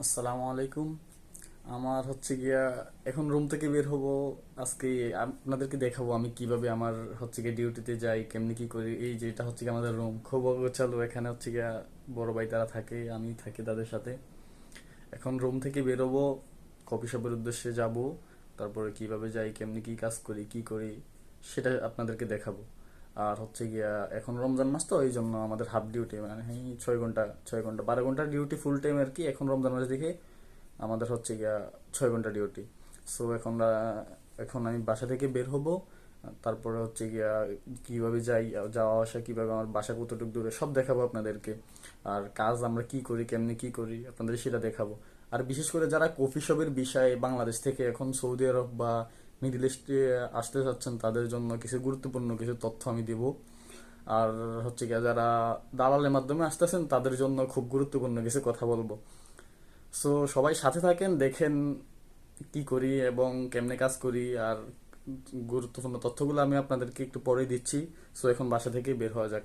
আসসালামু আলাইকুম। আমার হচ্ছে গিয়া এখন রুম থেকে বের হব। আজকে আপনাদেরকে দেখাবো আমি কিভাবে আমার হচ্ছে গিয়ে ডিউটিতে যাই, কেমনি কি করি। এই যে এটা হচ্ছে গিয়ে আমাদের রুম, খুব গোছালো। এখানে হচ্ছে গিয়া বড় ভাই তারা থাকে, আমি থাকি তাদের সাথে। এখন রুম থেকে বের হব, কফি শপের উদ্দেশ্যে যাব। তারপরে কিভাবে যাই, কেমনি কি কাজ করি, কি করি, সেটা আপনাদেরকে দেখাবো। আর হচ্ছে গিয়া এখন রমজান মাস, তো এই জন্য আমাদের হাফ ডিউটি, মানে 6 ঘন্টা 6 ঘন্টা 12 ঘন্টা ডিউটি ফুল টাইম আর কি। এখন রমজান মাস দেখে আমাদের হচ্ছে গিয়া 6 ঘন্টা ডিউটি। সো এখন আমি বাসা থেকে বের হব। তারপরে হচ্ছে গিয়া কিভাবে যাই, যাওয়া আসা কিভাবে, আমার বাসা কতটুকু দূরে, সব দেখাবো আপনাদেরকে। আর কাজ আমরা কি করি, কেমনি কি করি, আপনাদের সেটা দেখাবো। আর বিশেষ করে যারা কফি শপের বিষয়ে বাংলাদেশ থেকে এখন সৌদি আরব বা মিডিল ইস্টে আসতে চাচ্ছেন, তাদের জন্য কিছু গুরুত্বপূর্ণ কিছু তথ্য আমি দেব। আর হচ্ছে গিয়া যারা দালালের মাধ্যমে আসতেছেন, তাদের জন্য খুব গুরুত্বপূর্ণ কিছু কথা বলবো। সো সবাই সাথে থাকেন, দেখেন কি করি এবং কেমনে কাজ করি। আর গুরুত্বপূর্ণ তথ্যগুলো আমি আপনাদেরকে একটু পরে দিচ্ছি। সো এখন বাসা থেকে বের হওয়া যাক,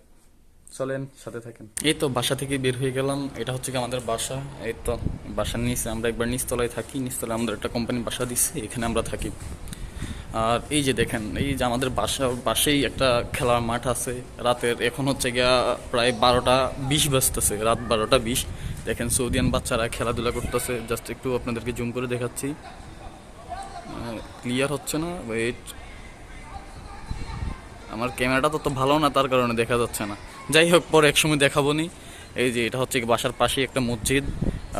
চলেন সাথে থাকেন। এই তো বাসা থেকে বের হয়ে গেলাম, এটা হচ্ছে কি আমাদের বাসা। এই তো বাসার নিচে আমরা একবার নিচতলায় থাকি, নিচতলায় আমাদের একটা কোম্পানি বাসা দিচ্ছে, এখানে আমরা থাকি। আর এই যে দেখেন, এই যে আমাদের বাসার পাশেই একটা খেলার মাঠ আছে। রাতের এখন হচ্ছে গিয়া প্রায় 12টা 20 বাজতেছে, রাত 12টা 20। দেখেন সৌদিয়ান বাচ্চারা খেলাধুলা করতেছে। জাস্ট একটু আপনাদেরকে জুম করে দেখাচ্ছি, ক্লিয়ার হচ্ছে না, ওয়েট। আমার ক্যামেরাটা তত ভালো না, তার কারণে দেখা যাচ্ছে না। যাই হোক, পরে একসময় দেখাবো নি। এই যে এটা হচ্ছে কি বাসার পাশেই একটা মসজিদ।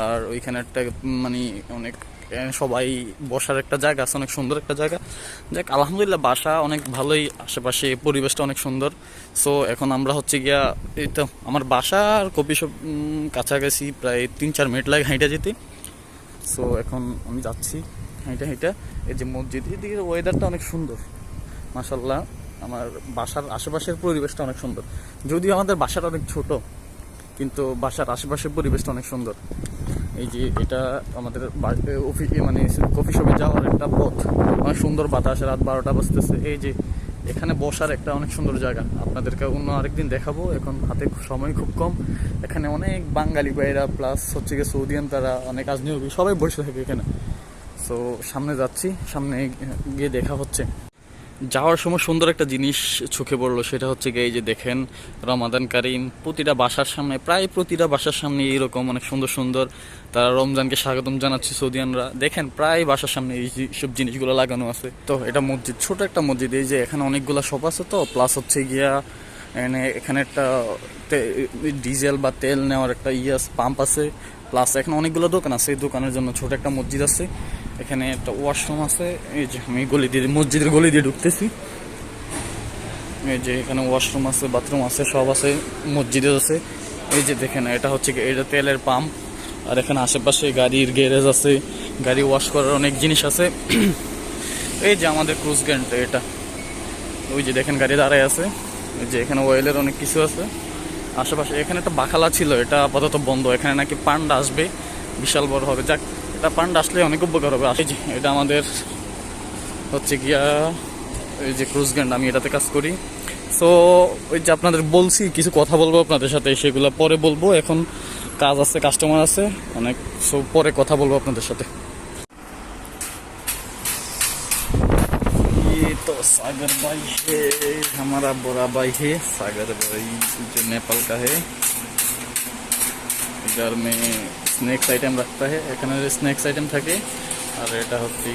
আর ওইখানে একটা মানে অনেক সবাই বসার একটা জায়গা আছে, অনেক সুন্দর একটা জায়গা। যাক, আলহামদুলিল্লাহ বাসা অনেক ভালোই, আশেপাশে পরিবেশটা অনেক সুন্দর। সো এখন আমরা হচ্ছে গিয়া, এই তো আমার বাসা আর কপি সব কাছাকাছি, প্রায় 3-4 মিনিট লাগে হাইটা যেতে। সো এখন আমি যাচ্ছি হাইটা হাইটা। এই যে মসজিদ, এদিকে ওয়েদারটা অনেক সুন্দর, মাশাল্লাহ। আমার বাসার আশেপাশের পরিবেশটা অনেক সুন্দর। যদিও আমাদের বাসাটা অনেক ছোট, কিন্তু বাসার আশেপাশের পরিবেশটা অনেক সুন্দর। এই যে এটা আমাদের মানে কফি শপে যাওয়ার একটা পথ, অনেক সুন্দর বাতাস, রাত 12টা বাজতেছে। এই যে এখানে বসার একটা অনেক সুন্দর জায়গা, আপনাদেরকে অন্য আরেকদিন দেখাবো। এখন হাতে সময় খুব কম। এখানে অনেক বাঙালি ভাইরা প্লাস হচ্ছে গিয়ে সৌদিয়ান, তারা অনেক আজনবী, সবাই বসে থাকে এখানে। সো সামনে যাচ্ছি, সামনে গিয়ে দেখা হচ্ছে। যাওয়ার সময় সুন্দর একটা জিনিস চোখে পড়লো, সেটা হচ্ছে গিয়ে এই যে দেখেন, রমাদান কারিম প্রতিটা বাসার সামনে, প্রায় প্রতিটা বাসার সামনে এইরকম অনেক সুন্দর সুন্দর, তারা রমজানকে স্বাগতম জানাচ্ছে সৌদিয়ানরা। দেখেন প্রায় বাসার সামনে এই সব জিনিসগুলো লাগানো আছে। তো এটা মসজিদ, ছোট একটা মসজিদ। এই যে এখানে অনেকগুলো শপ আছে, তো প্লাস হচ্ছে গিয়া এখানে একটা ডিজেল বা তেল নেওয়ার একটা পাম্প আছে। প্লাস এখানে অনেকগুলো দোকান আছে, এই দোকানের জন্য ছোট একটা মসজিদ আছে। এখানে একটা ওয়াশরুম আছে। এই যে আমি মসজিদের গলি দিয়ে ঢুকতেছি। এই যে এখানে ওয়াশরুম আছে, বাথরুম আছে, সব আছে, মসজিদে আছে। এই যে দেখেন, এটা হচ্ছে এটা তেলের পাম্প। আর এখানে আশেপাশে গাড়ির গ্যারেজ আছে, গাড়ি ওয়াশ করার অনেক জিনিস আছে। এই যে আমাদের ক্রুজ গ্যান্ট এটা, ওই যে দেখেন গাড়ি দাঁড়ায় আছে। এই যে এখানে অয়েলের অনেক কিছু আছে আশেপাশে। এখানে একটা বাখালা ছিল, এটা আপাতত বন্ধ। এখানে নাকি পান্ডা আসবে, বিশাল বড় হবে। যাক, এটা পান্ডা আসলে অনেক উপকার হবে। এই যে এটা আমাদের হচ্ছে গিয়া এই যে ক্রুজ গ্যান্ড, আমি এটাতে কাজ করি। সো ওই যে আপনাদের বলছি কিছু কথা বলবো আপনাদের সাথে, সেগুলো পরে বলবো। এখন কাজ আছে, কাস্টমার আছে অনেক। সো পরে কথা বলবো আপনাদের সাথে। ये तो सागर भाई है, हमारा बड़ा भाई है सागर भाई, जो नेपाल का है। घर में স্ন্যাক্স আইটেম রাখতে হয়, এখানে স্ন্যাক্স আইটেম থাকে। আর এটা হচ্ছে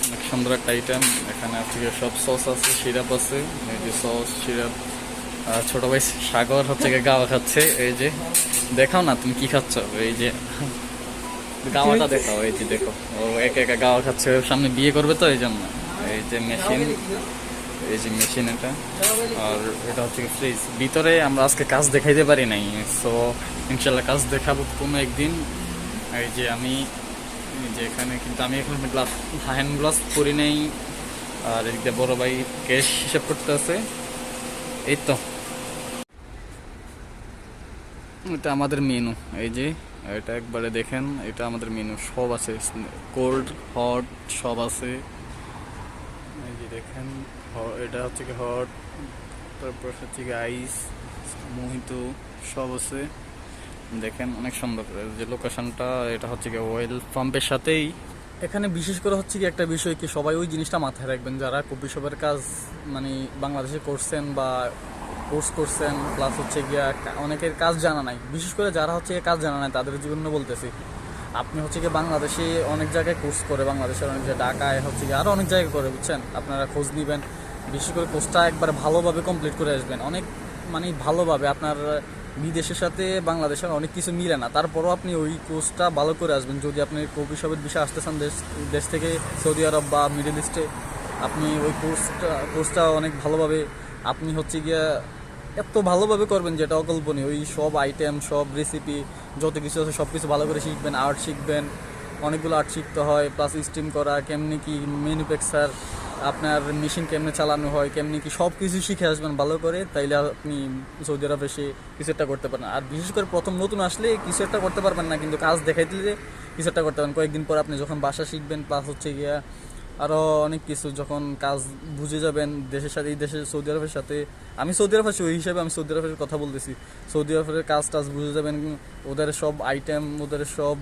অনেক সুন্দর একটা আইটেম। এখানে হচ্ছে সব সস আছে, সিরাপ আছে। এই যে সস, সিরাপ। আর ছোট ভাই সাগর হচ্ছে গাওয়া খাচ্ছে। এই যে দেখাও না, তুমি কি খাচ্ছ? এই যে গাওয়াটা দেখাও, এই যে দেখো, ও একা একা গাওয়া খাচ্ছে। সামনে বিয়ে করবে তো, এই জন্য। এই যে মেশিন, এই যে মেশিন এটা। আর এটা হচ্ছে ফ্রিজ। ভিতরে আমরা আজকে কাজ দেখাইতে পারি নাই, সো ইনশাল্লাহ কাজ দেখাবো কোনো একদিন। এই যে আমি, যে এখানে কিন্তু আমি এখন গ্লাস, হ্যান্ড গ্লাভস পরি নেই। আর এদিকে বড় ভাই ক্যাশ হিসাব করতে আছে। এই তো এটা আমাদের মেনু। এই যে এটা একবারে দেখেন, এটা আমাদের মেনু, সব আছে, কোল্ড হট সব আছে। এই যে দেখেন, এটা হচ্ছে কি হট, তারপর হচ্ছে কি আইস, মোহিতো সব আছে। দেখেন অনেক সুন্দর যে লোকেশনটা, এটা হচ্ছে কি ওয়েল পাম্পের সাথেই। এখানে বিশেষ করে হচ্ছে কি একটা বিষয় কি, সবাই ওই জিনিসটা মাথায় রাখবেন যারা কফি শপের কাজ মানে বাংলাদেশে করছেন বা কোর্স করছেন, প্লাস হচ্ছে গিয়া অনেকের কাজ জানা নাই, বিশেষ করে যারা হচ্ছে কাজ জানা নাই তাদের জন্য বলতেছি। আপনি হচ্ছে কি বাংলাদেশে অনেক জায়গায় কোর্স করে, বাংলাদেশের অনেক জায়গায়, ঢাকায় হচ্ছে কি আরও অনেক জায়গায় করে, বুঝছেন? আপনারা খোঁজ নেবেন, বিশেষ করে কোর্সটা একবার ভালোভাবে কমপ্লিট করে আসবেন। অনেক মানে ভালোভাবে আপনার বিদেশের সাথে বাংলাদেশের অনেক কিছু মিলে না, তারপরও আপনি ওই কোর্সটা ভালো করে আসবেন। যদি আপনি কফি শপের বিষয়ে আসতে চান দেশ থেকে সৌদি আরব বা মিডল ইস্টে, আপনি ওই কোর্সটা অনেক ভালোভাবে আপনি হচ্ছে গিয়া এত ভালোভাবে করবেন যেটা অকল্পনীয়। ওই সব আইটেম, সব রেসিপি, যত কিছু আছে সব কিছু ভালো করে শিখবেন। আর্ট শিখবেন, অনেকগুলো আর্ট শিখতে হয়, প্লাস স্টিম করা, কেমনি কি ম্যানুফ্যাকচার, আপনার মেশিন কেমনে চালানো হয়, কেমনি কি সব কিছু শিখে আসবেন ভালো করে, তাইলে আপনি সৌদি আরব এসে কিছু একটা করতে পারেন। আর বিশেষ করে প্রথম নতুন আসলে কিছু একটা করতে পারবেন না, কিন্তু কাজ দেখাই দিলে কিছু একটা করতে পারেন। কয়েকদিন পর আপনি যখন ভাষা শিখবেন, প্লাস হচ্ছে গিয়া আরও অনেক কিছু যখন কাজ বুঝে যাবেন দেশের সাথে, এই দেশের সৌদি আরবের সাথে, আমি সৌদি আরব আছি ওই হিসাবে আমি সৌদি আরবের কথা বলতেছি, সৌদি আরবের কাজ টাজ বুঝে যাবেন, ওদের সব আইটেম, ওদের সব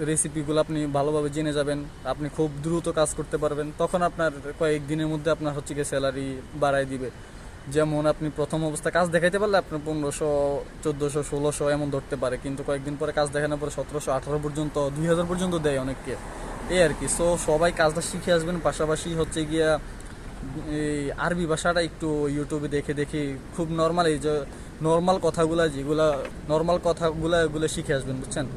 রেসিপিগুলো আপনি ভালোভাবে জেনে যাবেন, আপনি খুব দ্রুত কাজ করতে পারবেন। তখন আপনার কয়েকদিনের মধ্যে আপনার হচ্ছে গিয়ে স্যালারি বাড়াই দিবে। যেমন আপনি প্রথম অবস্থা কাজ দেখাইতে পারলে আপনার 1500, 1400, 1600 এমন ধরতে পারে, কিন্তু কয়েকদিন পরে কাজ দেখানোর পরে 1700, 18 পর্যন্ত, 2000 পর্যন্ত দেয় অনেককে, এই আর কি। সো সবাই কাজটা শিখে আসবেন। পাশাপাশি হচ্ছে গিয়া এই আরবি ভাষাটা একটু ইউটিউবে দেখে দেখে খুব নর্মাল, এই যে নর্মাল কথাগুলা, যেগুলা নর্মাল কথাগুলা, এগুলো শিখে আসবেন, বুঝছেন?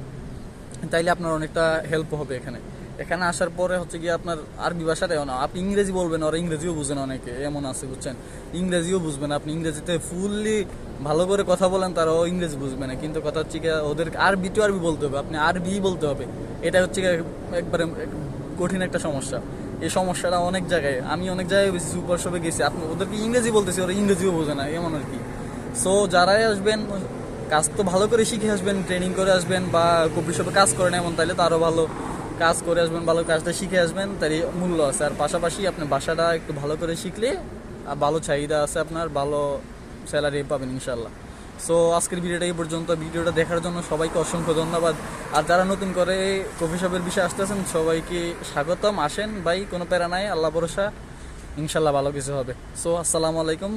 তাইলে আপনার অনেকটা হেল্প হবে। এখানে এখানে আসার পরে হচ্ছে গিয়ে আপনার আরবি ভাষাটাই না, আপনি ইংরেজি বলবেন, ওরা ইংরেজিও বুঝেন, অনেকে এমন আছে, বুঝছেন? ইংরেজিও বুঝবেন, আপনি ইংরেজিতে ফুললি ভালো করে কথা বলেন, তারাও ইংরেজি বুঝবে না, কিন্তু কথা হচ্ছে গিয়ে ওদের আরবি টু আরবি বলতে হবে, আপনি আরবি বলতে হবে। এটা হচ্ছে গিয়ে একবারে কঠিন একটা সমস্যা। এই সমস্যাটা অনেক জায়গায়, আমি অনেক জায়গায় বেশি সুপার শপে গেছি, আপনি ওদেরকে ইংরেজি বলতেছি, ওরা ইংরেজিও বোঝে না, এমন আর কি। সো যারাই আসবেন কাজ তো ভালো করে শিখে আসবেন, ট্রেনিং করে আসবেন, বা কফি শপে কাজ করেন এমন, তাইলে তো আরও ভালো। কাজ করে আসবেন, ভালো কাজটা শিখে আসবেন, তাই মূল্য আছে। আর পাশাপাশি আপনি বাসাটা একটু ভালো করে শিখলে আর ভালো চাহিদা আছে, আপনার ভালো স্যালারি পাবেন ইনশাল্লাহ। সো আজকের ভিডিওটা এই পর্যন্ত। ভিডিওটা দেখার জন্য সবাইকে অসংখ্য ধন্যবাদ। আর যারা নতুন করে কফি শপের বিষয়ে আসতেছেন সবাইকে স্বাগতম। আসেন ভাই, কোনো প্যারা নাই, আল্লাহ ভরসা, ইনশাল্লাহ ভালো কিছু হবে। সো আসসালামু আলাইকুম।